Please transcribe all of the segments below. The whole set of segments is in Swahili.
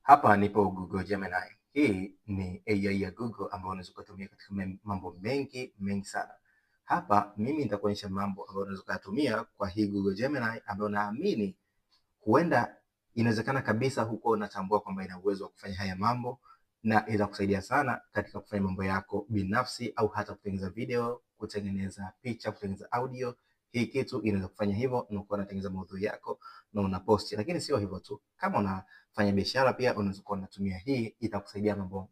Hapa nipo Google Gemini. Hii ni AI ya Google ambayo unaweza kutumia katika mambo mengi sana. Hapa mimi nitakuonyesha mambo ambayo unaweza kutumia kwa hii Google Gemini ambayo naamini huenda inawezekana kabisa huko unatambua kwamba ina uwezo wa kufanya haya mambo, na itakusaidia sana katika kufanya mambo yako binafsi au hata kutengeneza video, kutengeneza picha, kutengeneza audio. Hii kitu inaweza kufanya hivyo, unakuwa unatengeneza maudhui yako na unaposti. Lakini sio hivyo tu, kama unafanya biashara pia unaweza kuwa unatumia hii, itakusaidia mambo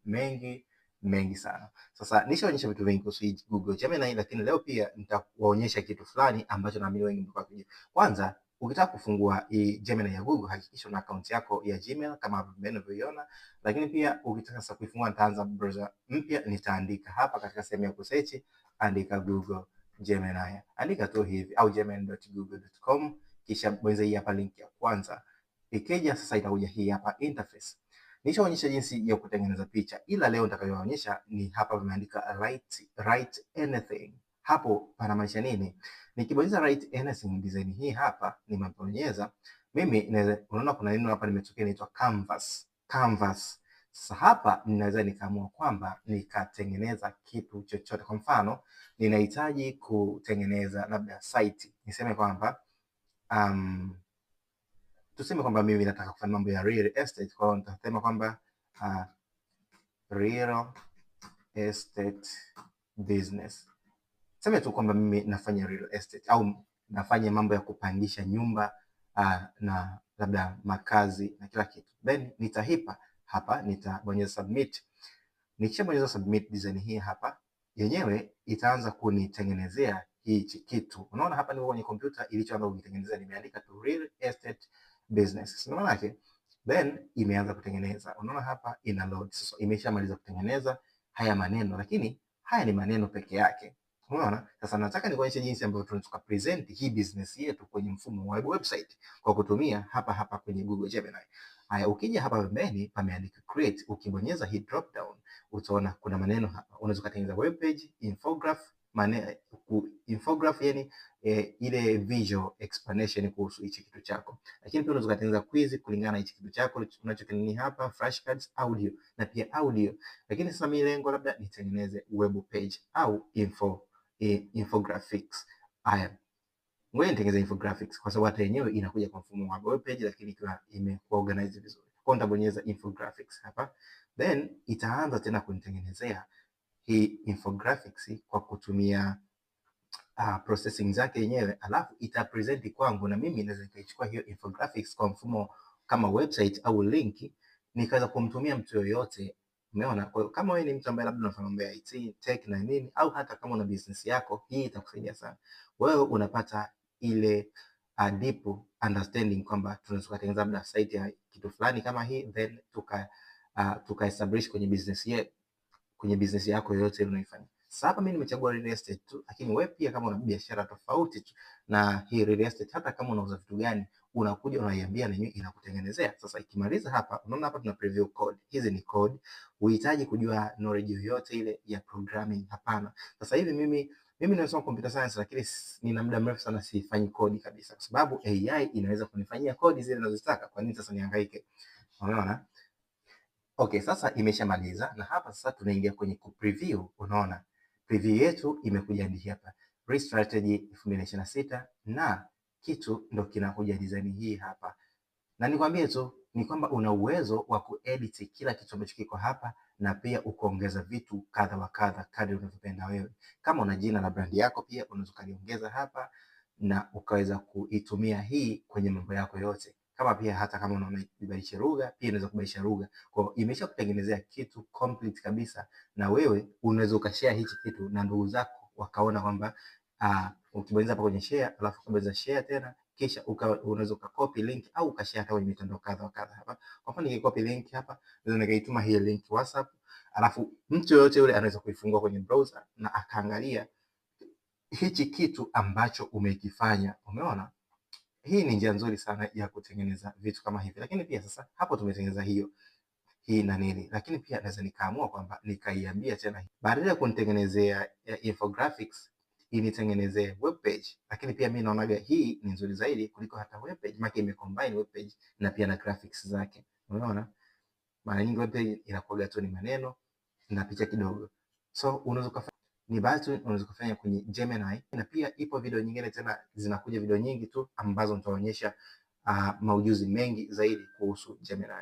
mengi sana. Sasa nishaonyesha vitu vingi kuhusu Google Gemini, lakini leo pia nitawaonyesha kitu fulani ambacho naamini wengi mtakuwa kujua. Kwanza, ukitaka kufungua hii Gemini ya Google, hakikisha una account yako ya Gmail kama mnavyoiona. Lakini pia ukitaka sasa kuifungua, nitaanza browser mpya, nitaandika hapa katika sehemu ya kusearch, andika Google Gemini. Andika tu hivi au gemini.google.com, kisha bonyeza hii hapa link ya kwanza. Ikija sasa itakuja hii hapa interface. Nishaonyesha jinsi ya kutengeneza picha, ila leo nitakayoonyesha ni hapa pameandika write anything. Hapo panamaanisha nini? Nikibonyeza write anything, design hii hapa nimebonyeza mimi, unaona kuna neno hapa limetokea inaitwa canvas. Sasa hapa ninaweza nikaamua kwamba nikatengeneza kitu chochote. Kwa mfano, ninahitaji kutengeneza labda site. Niseme kwamba tuseme kwamba mimi nataka kufanya mambo ya real estate. Kwa hiyo nitasema kwamba real estate business. Sema tu kwamba mimi nafanya real estate au nafanya mambo ya kupangisha nyumba na labda makazi na kila kitu. Then nitahipa hapa, nitabonyeza submit. Nikishabonyeza submit, design hii hapa yenyewe itaanza kunitengenezea hichi kitu. Unaona hapa niko kwenye kompyuta, ilichoanza kunitengenezea nimeandika tu real estate business. Unaona yake? Then imeanza kutengeneza. Unaona hapa ina load. Sasa imeshamaliza kutengeneza haya maneno, lakini haya ni maneno peke yake. Unaona? Sasa nataka nikuonyeshe jinsi ambavyo tunaweza present hii business yetu kwenye mfumo wa website kwa kutumia hapa kwenye Google Gemini. Haya, ukija hapa pembeni pameandika create, ukibonyeza hii drop down utaona kuna maneno hapa. Unaweza kutengeneza web page, infograph yani ile visual explanation kuhusu hichi kitu chako. Lakini pia unaweza kutengeneza quiz kulingana na hichi kitu chako unachokinini hapa, flashcards, audio na pia audio. Lakini sasa mimi lengo labda nitengeneze web page au infographics. Haya, ngoja nitengeneze infographics kwa sababu hata yenyewe inakuja kwa mfumo wa web page, lakini ikiwa imekuwa organized vizuri. Kwa nitabonyeza infographics hapa, then itaanza tena kunitengenezea hii infographics kwa kutumia processing zake yenyewe, alafu itapresent kwangu, na mimi naweza nikaichukua hiyo infographics kwa mfumo kama website au link nikaweza kumtumia mtu yoyote. Umeona? Kwa hiyo kama wewe ni mtu ambaye labda unafanya mambo ya IT, tech na nini, au hata kama una business yako, hii itakusaidia sana. Wewe unapata ile deep understanding kwamba tunaweza kutengeneza labda site ya kitu fulani kama hii, then tuka establish kwenye business yako yoyote unaifanya. Sasa hapa mimi nimechagua real estate tu, lakini wewe pia kama una biashara tofauti tu na hii real estate, hata kama unauza vitu gani, unakuja unaiambia na yenyewe inakutengenezea. Sasa ikimaliza hapa, unaona hapa tuna preview code. Hizi ni code. Uhitaji kujua knowledge yoyote ile ya programming, hapana. Sasa hivi mimi nimesoma computer science, lakini nina muda mrefu sana sifanyi code kabisa, kwa sababu AI inaweza kunifanyia code zile ninazotaka. Kwa nini sasa nihangaike? Unaona? Okay, sasa imeshamaliza na hapa sasa tunaingia kwenye preview. Unaona? Preview yetu imekuja hadi hapa. Re-strategy 2026 na kitu ndo kinakuja design hii hapa. Na nikwambie tu ni kwamba una uwezo wa kuedit kila kitu ambacho kiko hapa na pia ukaongeza vitu kadha wa kadha kadri unavyopenda wewe. Kama una jina la brand yako pia unaweza kuliongeza hapa na ukaweza kuitumia hii kwenye mambo yako yote. Kama pia hata kama unaona kubadilisha lugha, pia unaweza kubadilisha lugha. Kwa hiyo imeshakutengenezea kitu complete kabisa, na wewe unaweza ukashare hichi kitu na ndugu zako wakaona kwamba ukibonyeza hapa kwenye share, alafu ukabonyeza share tena, kisha unaweza ukacopy link au ukashare hata kwenye mitandao kadha wa kadha hapa. Kwa mfano nikicopy link hapa, naweza nikaituma hii link WhatsApp, alafu mtu yoyote yule anaweza kuifungua kwenye browser na akaangalia hichi kitu ambacho umekifanya. Umeona? Hii ni njia nzuri sana ya kutengeneza vitu kama hivi. Lakini pia sasa hapo tumetengeneza hii na nini, lakini pia naweza nikaamua kwamba nikaiambia tena badala ya kunitengenezea infographics initengenezee web page. Lakini pia mimi naonaga hii ni nzuri zaidi kuliko hata web page, maana imecombine web page na pia na graphics zake. Unaona? Mara nyingi web page inakuwa tu ni maneno na picha kidogo. So unaweza kufanya ni baadhi tu unaweza kufanya kwenye Gemini, na pia ipo video nyingine tena zinakuja video nyingi tu ambazo nitaonyesha maujuzi mengi zaidi kuhusu Gemini.